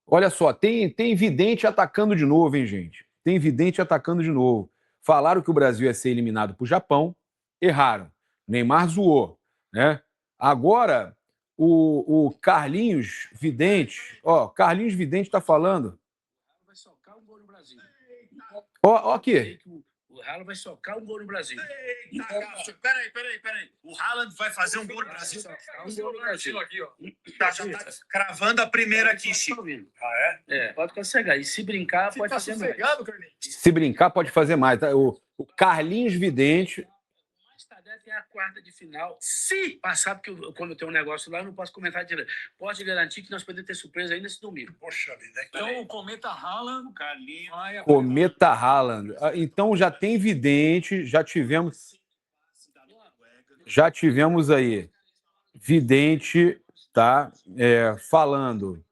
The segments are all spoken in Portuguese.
Olha só, tem vidente atacando de novo, hein, gente? Tem vidente atacando de novo. Falaram que o Brasil ia ser eliminado pro Japão, erraram. Neymar zoou, né? Agora, o Carlinhos Vidente, ó, Carlinhos Vidente tá falando. Vai socar um gol no Brasil. Ó aqui. O Haaland vai socar um gol no Brasil. Peraí. O Haaland vai fazer um gol no Brasil. Um gol no Brasil. Aqui, ó. Já tá cravando a primeira aqui, Chico. Pode conseguir. E se brincar, pode fazer mais. Se brincar, pode fazer mais. Tá? O Carlinhos Vidente. O mais tarde é a quarta de final. Se passar, porque quando eu tenho um negócio lá, eu não posso comentar direito. Pode garantir que nós podemos ter surpresa ainda esse domingo. Poxa vida. Então, o Cometa Haaland, o Carlinhos... Cometa Haaland. Então já tem vidente, já tivemos aí vidente, tá? Falando.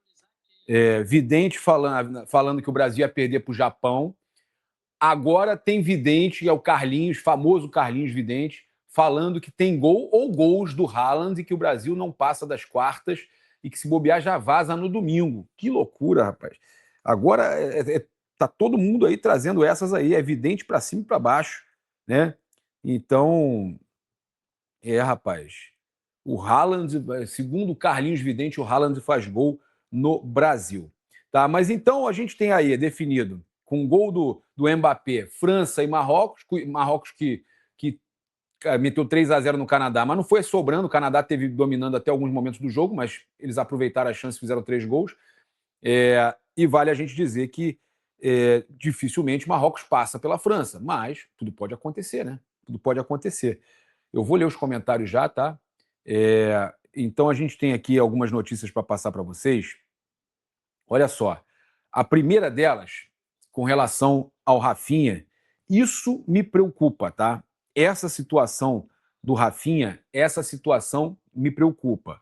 Vidente falando que o Brasil ia perder para o Japão. Agora tem vidente, é o Carlinhos, famoso Carlinhos Vidente, falando que tem gol ou gols do Haaland e que o Brasil não passa das quartas e que se bobear já vaza no domingo. Que loucura, rapaz. Agora tá todo mundo aí trazendo essas aí, é vidente para cima e para baixo, né? Então, rapaz, o Haaland, segundo o Carlinhos Vidente, o Haaland faz gol no Brasil. Tá? Mas então a gente tem aí definido, com gol do Mbappé, França e Marrocos que meteu 3-0 no Canadá, mas não foi sobrando, o Canadá teve dominando até alguns momentos do jogo, mas eles aproveitaram a chance e fizeram 3 gols. E vale a gente dizer que dificilmente Marrocos passa pela França, mas tudo pode acontecer, né? Tudo pode acontecer. Eu vou ler os comentários já, tá? Então a gente tem aqui algumas notícias para passar para vocês. Olha só, a primeira delas, com relação ao Rafinha, isso me preocupa, tá? Essa situação do Rafinha, essa situação me preocupa.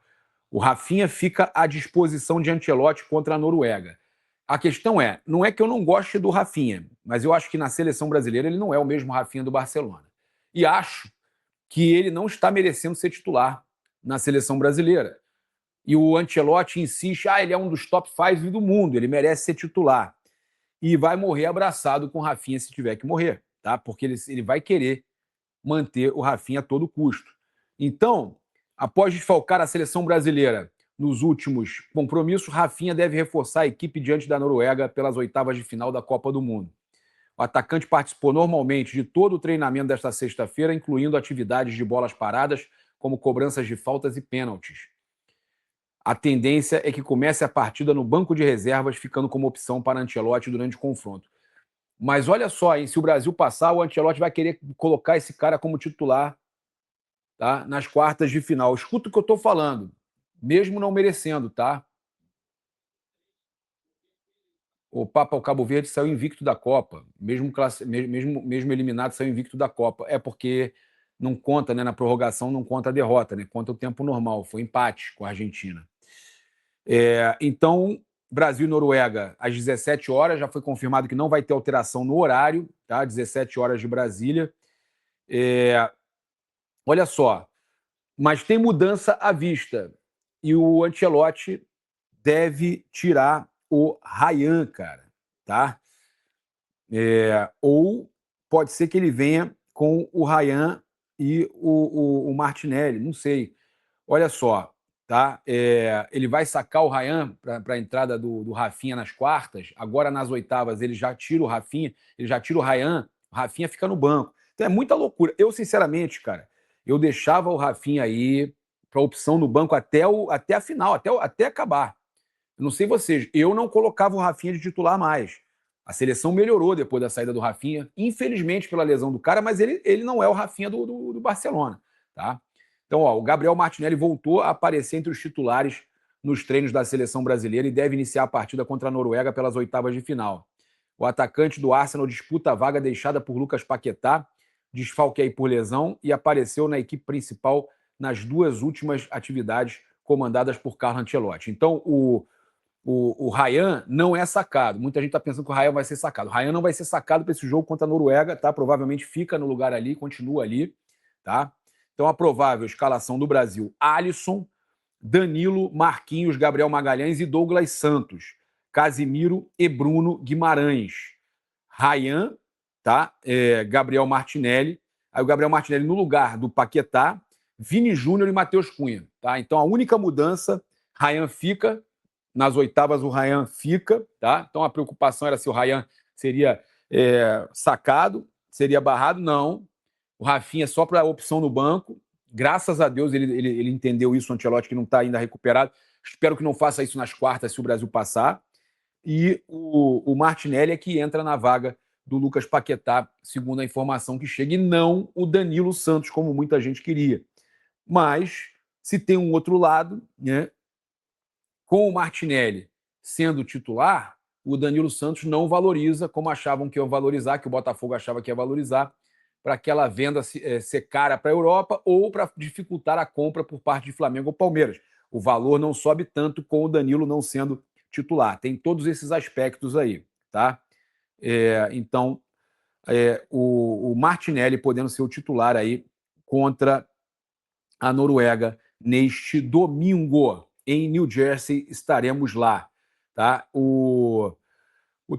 O Rafinha fica à disposição de Ancelotti contra a Noruega. A questão não é que eu não goste do Rafinha, mas eu acho que na seleção brasileira ele não é o mesmo Rafinha do Barcelona. E acho que ele não está merecendo ser titular na seleção brasileira. E o Ancelotti insiste, ele é um dos top 5 do mundo, ele merece ser titular. E vai morrer abraçado com o Rafinha se tiver que morrer, tá? Porque ele vai querer manter o Rafinha a todo custo. Então, após desfalcar a seleção brasileira nos últimos compromissos, Rafinha deve reforçar a equipe diante da Noruega pelas oitavas de final da Copa do Mundo. O atacante participou normalmente de todo o treinamento desta sexta-feira, incluindo atividades de bolas paradas, como cobranças de faltas e pênaltis. A tendência é que comece a partida no banco de reservas, ficando como opção para Ancelotti durante o confronto. Mas olha só, hein, se o Brasil passar, o Ancelotti vai querer colocar esse cara como titular, tá? Nas quartas de final. Escuta o que eu estou falando, mesmo não merecendo, tá? O Papa, o Cabo Verde, saiu invicto da Copa. Mesmo eliminado, saiu invicto da Copa. É porque não conta, né? Na prorrogação não conta a derrota, né? Conta o tempo normal. Foi empate com a Argentina. Então, Brasil e Noruega, às 17 horas. Já foi confirmado que não vai ter alteração no horário, tá? 17 horas de Brasília. Olha só. Mas tem mudança à vista. E o Ancelotti deve tirar o Ryan, cara, tá? Ou pode ser que ele venha com o Ryan e o Martinelli, não sei. Olha só, tá? Ele vai sacar o Ryan para a entrada do Rafinha nas quartas. Agora, nas oitavas, ele já tira o Rafinha, ele já tira o Rafinha fica no banco. Então é muita loucura. Eu, sinceramente, cara, eu deixava o Rafinha aí para opção no banco até a final, até acabar. Eu não sei vocês, eu não colocava o Rafinha de titular mais. A seleção melhorou depois da saída do Rafinha, infelizmente pela lesão do cara, mas ele não é o Rafinha do Barcelona, tá? Então, o Gabriel Martinelli voltou a aparecer entre os titulares nos treinos da seleção brasileira e deve iniciar a partida contra a Noruega pelas oitavas de final. O atacante do Arsenal disputa a vaga deixada por Lucas Paquetá, desfalque aí por lesão, e apareceu na equipe principal nas 2 últimas atividades comandadas por Carlo Ancelotti. Então, o Ryan não é sacado. Muita gente está pensando que o Ryan vai ser sacado. O Ryan não vai ser sacado para esse jogo contra a Noruega, tá? Provavelmente fica no lugar ali, continua ali, tá? Então, a provável escalação do Brasil: Alisson, Danilo, Marquinhos, Gabriel Magalhães e Douglas Santos. Casimiro e Bruno Guimarães. Ryan, tá? Gabriel Martinelli. Aí o Gabriel Martinelli no lugar do Paquetá, Vini Júnior e Matheus Cunha. Tá? Então a única mudança, Ryan fica. Nas oitavas o Ryan fica. Tá? Então a preocupação era se o Ryan seria sacado, seria barrado. Não. O Rafinha só para a opção no banco. Graças a Deus ele entendeu isso, o Ancelotti, que não está ainda recuperado. Espero que não faça isso nas quartas se o Brasil passar. E o Martinelli é que entra na vaga do Lucas Paquetá, segundo a informação que chega, e não o Danilo Santos, como muita gente queria. Mas, se tem um outro lado, né, com o Martinelli sendo titular, o Danilo Santos não valoriza como achavam que ia valorizar, que o Botafogo achava que ia valorizar, para aquela venda ser cara para a Europa ou para dificultar a compra por parte de Flamengo ou Palmeiras. O valor não sobe tanto com o Danilo não sendo titular. Tem todos esses aspectos aí, tá? Então, o Martinelli podendo ser o titular aí contra a Noruega neste domingo. Em New Jersey estaremos lá, tá? O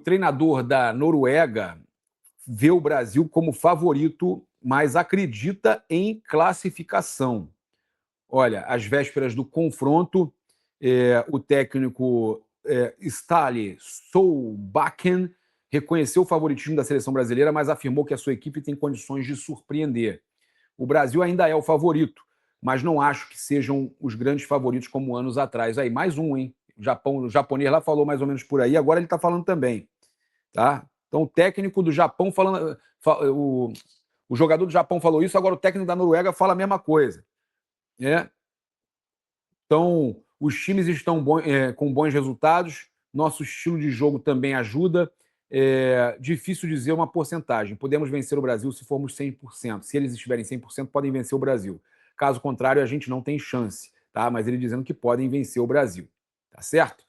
treinador da Noruega vê o Brasil como favorito, mas acredita em classificação. Olha, às vésperas do confronto, o técnico Ståle Solbakken reconheceu o favoritismo da seleção brasileira, mas afirmou que a sua equipe tem condições de surpreender. O Brasil ainda é o favorito, mas não acho que sejam os grandes favoritos como anos atrás. Aí, mais um, hein? O japonês lá falou mais ou menos por aí, agora ele está falando também. Tá? Então, o técnico do Japão falando. O jogador do Japão falou isso, agora o técnico da Noruega fala a mesma coisa. Então, os times estão com bons resultados, nosso estilo de jogo também ajuda. Difícil dizer uma porcentagem. Podemos vencer o Brasil se formos 100%. Se eles estiverem 100%, podem vencer o Brasil. Caso contrário, a gente não tem chance. Tá? Mas ele dizendo que podem vencer o Brasil. Tá certo?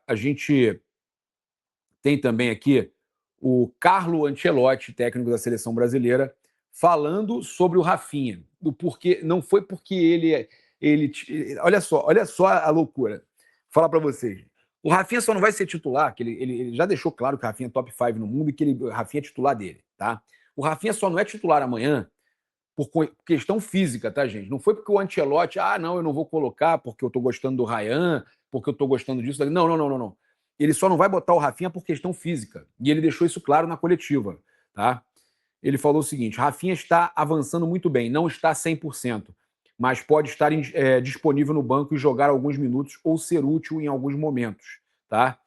A gente tem também aqui o Carlo Ancelotti, técnico da seleção brasileira, falando sobre o Rafinha. Do porquê, não foi porque ele olha só a loucura. Vou falar para vocês. O Rafinha só não vai ser titular, que ele já deixou claro que o Rafinha é top 5 no mundo e que o Rafinha é titular dele, tá? O Rafinha só não é titular amanhã por questão física, tá, gente? Não foi porque o Ancelotti, não, eu não vou colocar porque eu tô gostando do Ryan, porque eu tô gostando disso. Não. Ele só não vai botar o Rafinha por questão física. E ele deixou isso claro na coletiva, tá? Ele falou o seguinte: Rafinha está avançando muito bem, não está 100%, mas pode estar disponível no banco e jogar alguns minutos ou ser útil em alguns momentos, tá?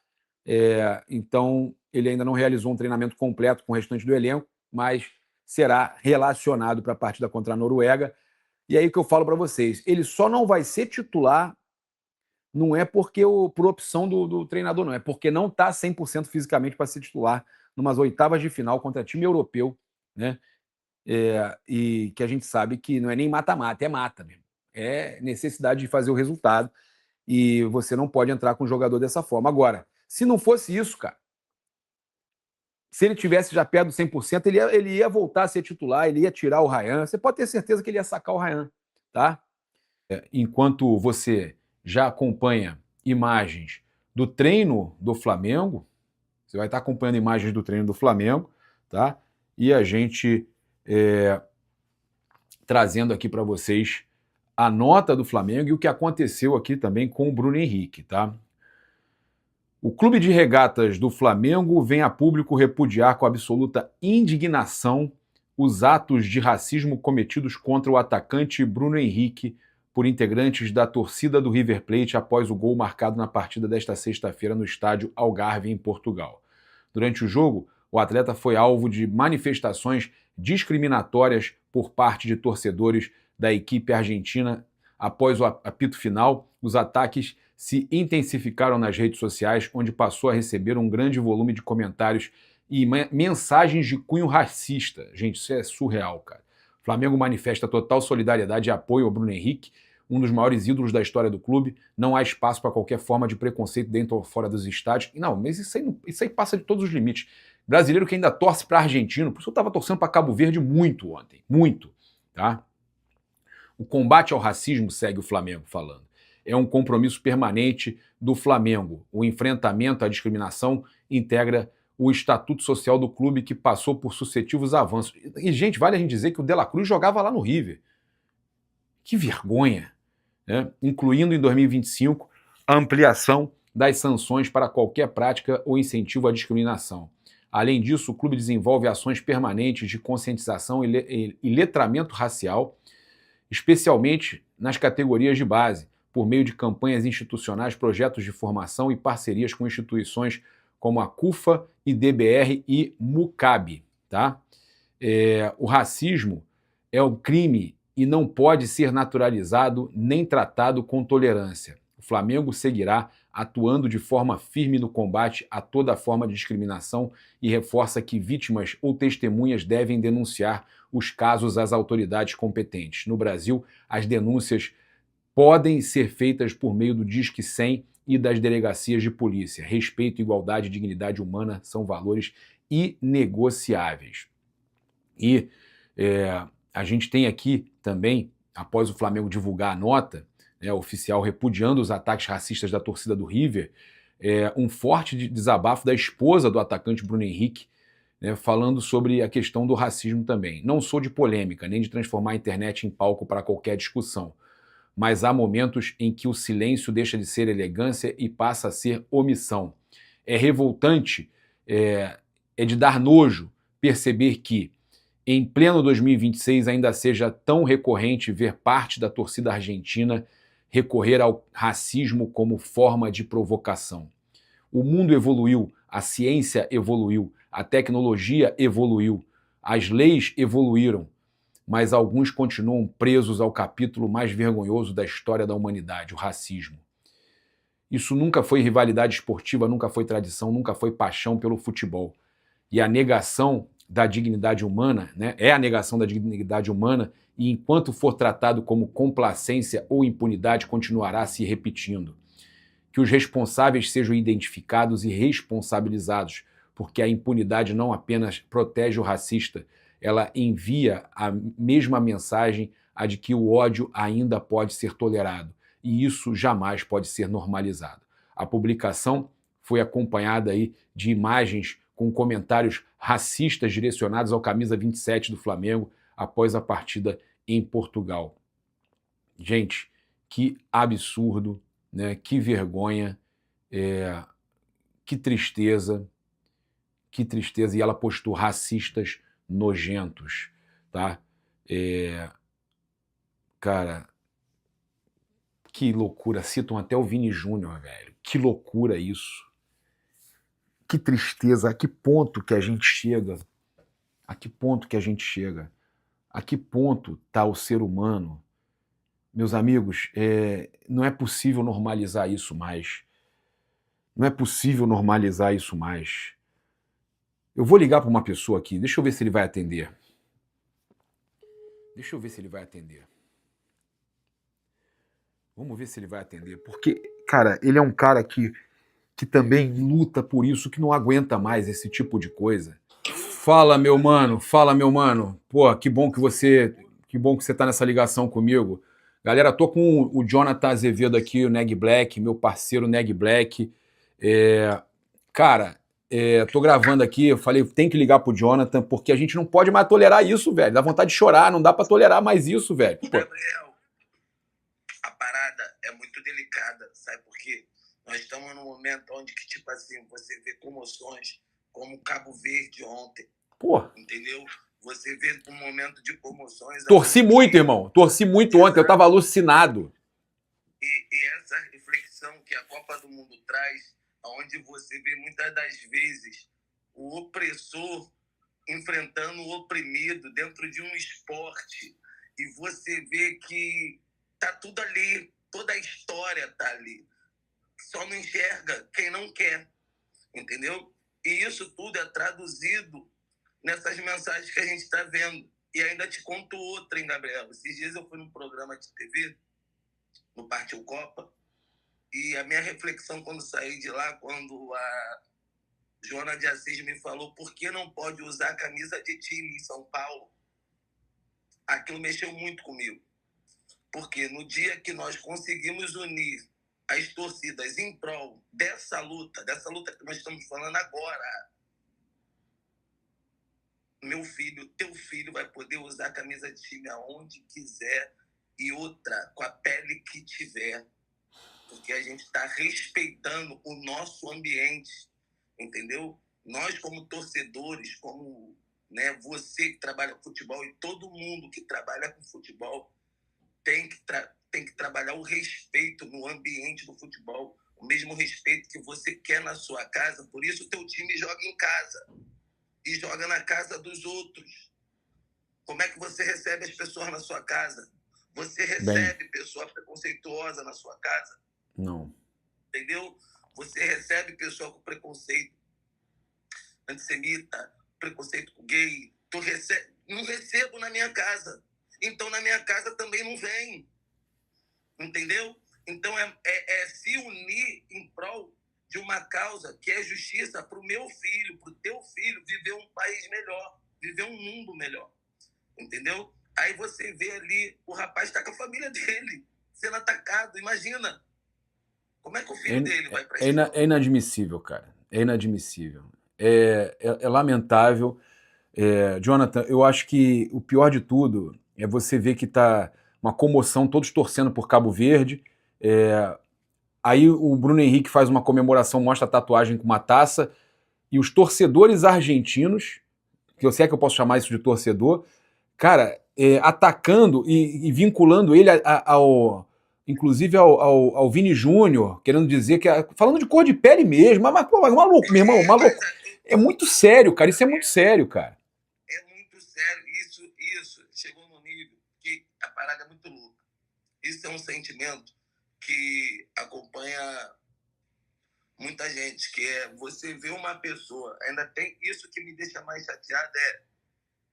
Então, ele ainda não realizou um treinamento completo com o restante do elenco, mas será relacionado para a partida contra a Noruega. E aí que eu falo para vocês, ele só não vai ser titular, não é porque por opção do treinador, não, é porque não está 100% fisicamente para ser titular numas oitavas de final contra time europeu, né? E que a gente sabe que não é nem mata-mata, é mata mesmo. É necessidade de fazer o resultado e você não pode entrar com o jogador dessa forma. Agora, se não fosse isso, cara, se ele tivesse já perto do 100%, ele ia voltar a ser titular, ele ia tirar o Ryan. Você pode ter certeza que ele ia sacar o Ryan, tá? Enquanto você já acompanha imagens do treino do Flamengo, você vai estar acompanhando imagens do treino do Flamengo, tá? E a gente trazendo aqui para vocês a nota do Flamengo e o que aconteceu aqui também com o Bruno Henrique, tá? O Clube de Regatas do Flamengo vem a público repudiar com absoluta indignação os atos de racismo cometidos contra o atacante Bruno Henrique por integrantes da torcida do River Plate após o gol marcado na partida desta sexta-feira no estádio Algarve, em Portugal. Durante o jogo, o atleta foi alvo de manifestações discriminatórias por parte de torcedores da equipe argentina. Após o apito final, os ataques se intensificaram nas redes sociais, onde passou a receber um grande volume de comentários e mensagens de cunho racista. Gente, isso é surreal, cara. O Flamengo manifesta total solidariedade e apoio ao Bruno Henrique, um dos maiores ídolos da história do clube. Não há espaço para qualquer forma de preconceito dentro ou fora dos estádios. Não, mas isso aí passa de todos os limites. Brasileiro que ainda torce para argentino, por isso eu estava torcendo para Cabo Verde muito ontem, muito, tá? O combate ao racismo, segue o Flamengo falando, é um compromisso permanente do Flamengo. O enfrentamento à discriminação integra o estatuto social do clube, que passou por sucessivos avanços. E, gente, vale a gente dizer que o De La Cruz jogava lá no River. Que vergonha! Né? Incluindo em 2025 a ampliação das sanções para qualquer prática ou incentivo à discriminação. Além disso, o clube desenvolve ações permanentes de conscientização e letramento racial, especialmente nas categorias de base, por meio de campanhas institucionais, projetos de formação e parcerias com instituições como a CUFA, IDBR e MUCAB. Tá? O racismo é um crime e não pode ser naturalizado nem tratado com tolerância. O Flamengo seguirá atuando de forma firme no combate a toda forma de discriminação e reforça que vítimas ou testemunhas devem denunciar os casos às autoridades competentes. No Brasil, as denúncias podem ser feitas por meio do Disque 100 e das delegacias de polícia. Respeito, igualdade e dignidade humana são valores inegociáveis. E a gente tem aqui também, após o Flamengo divulgar a nota, oficial repudiando os ataques racistas da torcida do River, um forte desabafo da esposa do atacante Bruno Henrique, falando sobre a questão do racismo também. Não sou de polêmica, nem de transformar a internet em palco para qualquer discussão, mas há momentos em que o silêncio deixa de ser elegância e passa a ser omissão. É revoltante, é de dar nojo perceber que, em pleno 2026, ainda seja tão recorrente ver parte da torcida argentina recorrer ao racismo como forma de provocação. O mundo evoluiu, a ciência evoluiu, a tecnologia evoluiu, as leis evoluíram, mas alguns continuam presos ao capítulo mais vergonhoso da história da humanidade, o racismo. Isso nunca foi rivalidade esportiva, nunca foi tradição, nunca foi paixão pelo futebol. E a negação da dignidade humana, é a negação da dignidade humana, e enquanto for tratado como complacência ou impunidade, continuará se repetindo. Que os responsáveis sejam identificados e responsabilizados, porque a impunidade não apenas protege o racista, ela envia a mesma mensagem, a de que o ódio ainda pode ser tolerado, e isso jamais pode ser normalizado. A publicação foi acompanhada aí de imagens com comentários racistas direcionados ao camisa 27 do Flamengo após a partida em Portugal. Gente, que absurdo, que vergonha, que tristeza, e ela postou racistas nojentos, tá? Cara, que loucura, citam até o Vini Júnior, velho, que loucura isso. Que tristeza, a que ponto que a gente chega? A que ponto que a gente chega? A que ponto está o ser humano? Meus amigos, não é possível normalizar isso mais. Não é possível normalizar isso mais. Eu vou ligar para uma pessoa aqui, deixa eu ver se ele vai atender. Vamos ver se ele vai atender, porque, cara, ele é um cara que também luta por isso, que não aguenta mais esse tipo de coisa. Fala, meu mano. Pô, que bom que você tá nessa ligação comigo. Galera, tô com o Jonathan Azevedo aqui, o Neg Black, meu parceiro Neg Black. Cara, tô gravando aqui, eu falei, tem que ligar pro Jonathan, porque a gente não pode mais tolerar isso, velho. Dá vontade de chorar, não dá pra tolerar mais isso, velho. Pô. Gabriel, a parada é muito delicada, sabe por quê? Nós estamos num momento onde que, tipo assim, você vê comoções como Cabo Verde ontem. Pô. Entendeu? Você vê um momento de comoções. Torci muito, irmão. Torci muito ontem. Eu tava alucinado. E essa reflexão que a Copa do Mundo traz, onde você vê muitas das vezes o opressor enfrentando o oprimido dentro de um esporte, e você vê que tá tudo ali, toda a história tá ali. Só não enxerga quem não quer, entendeu? E isso tudo é traduzido nessas mensagens que a gente está vendo. E ainda te conto outra, hein, Gabriel? Esses dias eu fui num programa de TV, no Partiu Copa, e a minha reflexão quando saí de lá, quando a Joana de Assis me falou por que não pode usar a camisa de time em São Paulo, aquilo mexeu muito comigo. Porque no dia que nós conseguimos unir as torcidas em prol dessa luta que nós estamos falando agora, meu filho, teu filho vai poder usar a camisa de time aonde quiser e outra, com a pele que tiver. Porque a gente está respeitando o nosso ambiente, entendeu? Nós, como torcedores, como, né, você que trabalha com futebol e todo mundo que trabalha com futebol, tem que trabalhar o respeito no ambiente do futebol, o mesmo respeito que você quer na sua casa. Por isso o teu time joga em casa e joga na casa dos outros. Como é que você recebe as pessoas na sua casa? Você recebe pessoa preconceituosa na sua casa? Não. Entendeu? Você recebe pessoa com preconceito antissemita, preconceito com gay. Não recebo na minha casa. Então, na minha casa também não vem. Entendeu? Então, é se unir em prol de uma causa que é justiça para o meu filho, para o teu filho, viver um país melhor, viver um mundo melhor. Entendeu? Aí você vê ali, o rapaz está com a família dele, sendo atacado. Imagina. Como é que o filho dele vai para isso? É inadmissível, cara. É inadmissível. É lamentável. Jonathan, eu acho que o pior de tudo é você ver que tá uma comoção, todos torcendo por Cabo Verde. Aí o Bruno Henrique faz uma comemoração, mostra a tatuagem com uma taça, e os torcedores argentinos, que eu sei que eu posso chamar isso de torcedor, cara, atacando e vinculando ele inclusive ao Vini Júnior, querendo dizer que... falando de cor de pele mesmo, mas maluco, meu irmão, maluco. É muito sério, cara, isso é muito sério, cara. É muito sério, isso chegou num nível que a parada é muito louca. Isso é um sentimento que acompanha muita gente, que é você ver uma pessoa, ainda tem isso que me deixa mais chateado,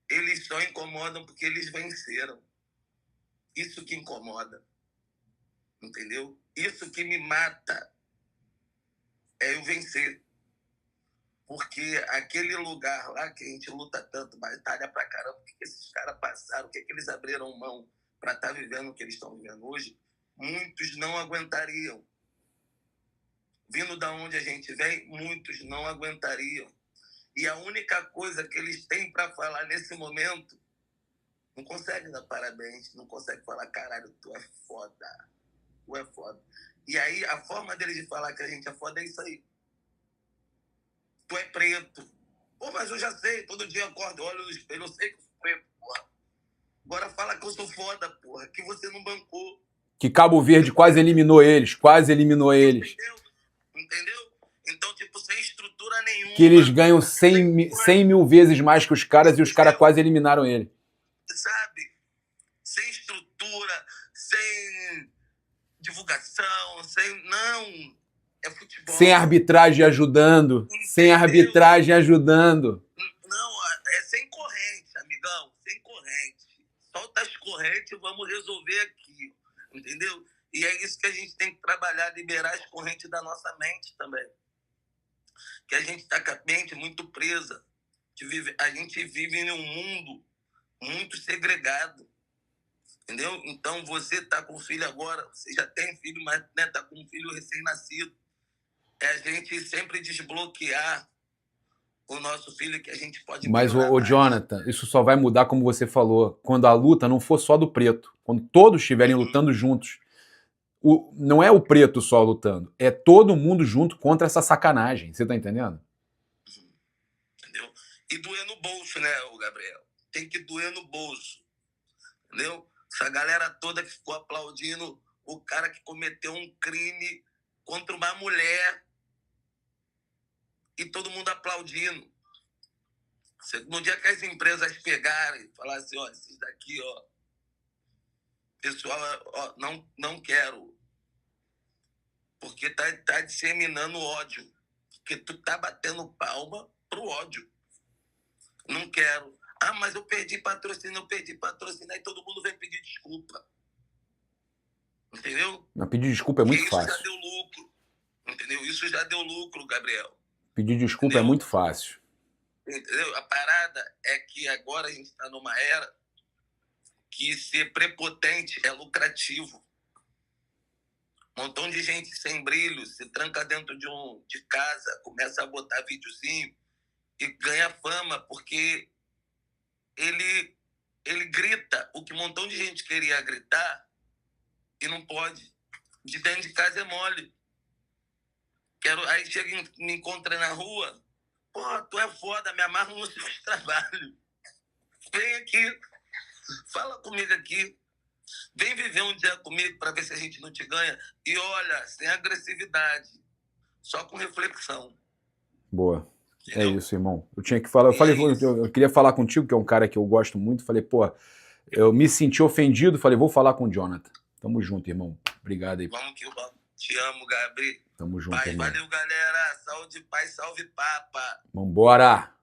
eles só incomodam porque eles venceram. Isso que incomoda. Entendeu? Isso que me mata é eu vencer. Porque aquele lugar lá que a gente luta tanto, batalha pra caramba, o que esses caras passaram, o que eles abriram mão para estar vivendo o que eles estão vivendo hoje, muitos não aguentariam. Vindo da onde a gente vem, muitos não aguentariam. E a única coisa que eles têm para falar nesse momento, não conseguem dar parabéns, não conseguem falar, caralho, tu é foda. Tu é foda. E aí, a forma deles de falar que a gente é foda é isso aí. Tu é preto. Pô, mas eu já sei, todo dia eu acordo, olho no espelho, eu sei que eu sou preto, porra. Agora fala que eu sou foda, porra, que você não bancou. Que Cabo Verde quase eliminou eles. Entendeu? Então, tipo, sem estrutura nenhuma. Que eles ganham 100 mil vezes mais que os caras e os caras quase eliminaram ele. Sabe? Sem estrutura, sem divulgação, não. É futebol. Sem arbitragem ajudando. Não, é sem corrente, amigão. Sem corrente. Solta as correntes e vamos resolver aqui. Entendeu? E é isso que a gente tem que trabalhar, liberar as correntes da nossa mente também. Que a gente está com a mente muito presa. A gente vive em um mundo muito segregado. Entendeu? Então, você está com filho agora, você já tem filho, mas está com um filho recém-nascido. É a gente sempre desbloquear o nosso filho que a gente pode... Mas, Jonathan, isso só vai mudar, como você falou, quando a luta não for só do preto. Quando todos estiverem lutando juntos. Não é o preto só lutando, é todo mundo junto contra essa sacanagem. Você tá entendendo? Entendeu? E doer no bolso, né, o Gabriel? Tem que doer no bolso. Entendeu? Essa galera toda que ficou aplaudindo o cara que cometeu um crime contra uma mulher e todo mundo aplaudindo. No dia que as empresas pegarem e falarem assim, ó, esses daqui, ó, pessoal, ó, não quero, porque tá disseminando ódio, porque tu tá batendo palma pro ódio. Não quero. Ah, mas eu perdi patrocínio, aí todo mundo vem pedir desculpa. Entendeu? Mas pedir desculpa é muito fácil. Isso já deu lucro. Entendeu? Isso já deu lucro, Gabriel. Pedir desculpa é muito fácil. Entendeu? A parada é que agora a gente está numa era que ser prepotente é lucrativo. Um montão de gente sem brilho se tranca dentro de casa, começa a botar videozinho e ganha fama porque ele grita o que um montão de gente queria gritar e não pode. De dentro de casa é mole. Aí chega e me encontra na rua. Pô, tu é foda, me amarro no seu trabalho. Vem aqui, fala comigo aqui. Vem viver um dia comigo para ver se a gente não te ganha. E olha, sem agressividade, só com reflexão. Boa. Entendeu? É isso, irmão. Eu tinha que falar. Eu queria falar contigo, que é um cara que eu gosto muito. Falei, pô, eu me senti ofendido. Falei, vou falar com o Jonathan. Tamo junto, irmão. Obrigado aí. Vamos que vamos. Te amo, Gabriel. Tamo junto, Paz, irmão. valeu, galera. Saúde, paz, salve, papa. Vambora!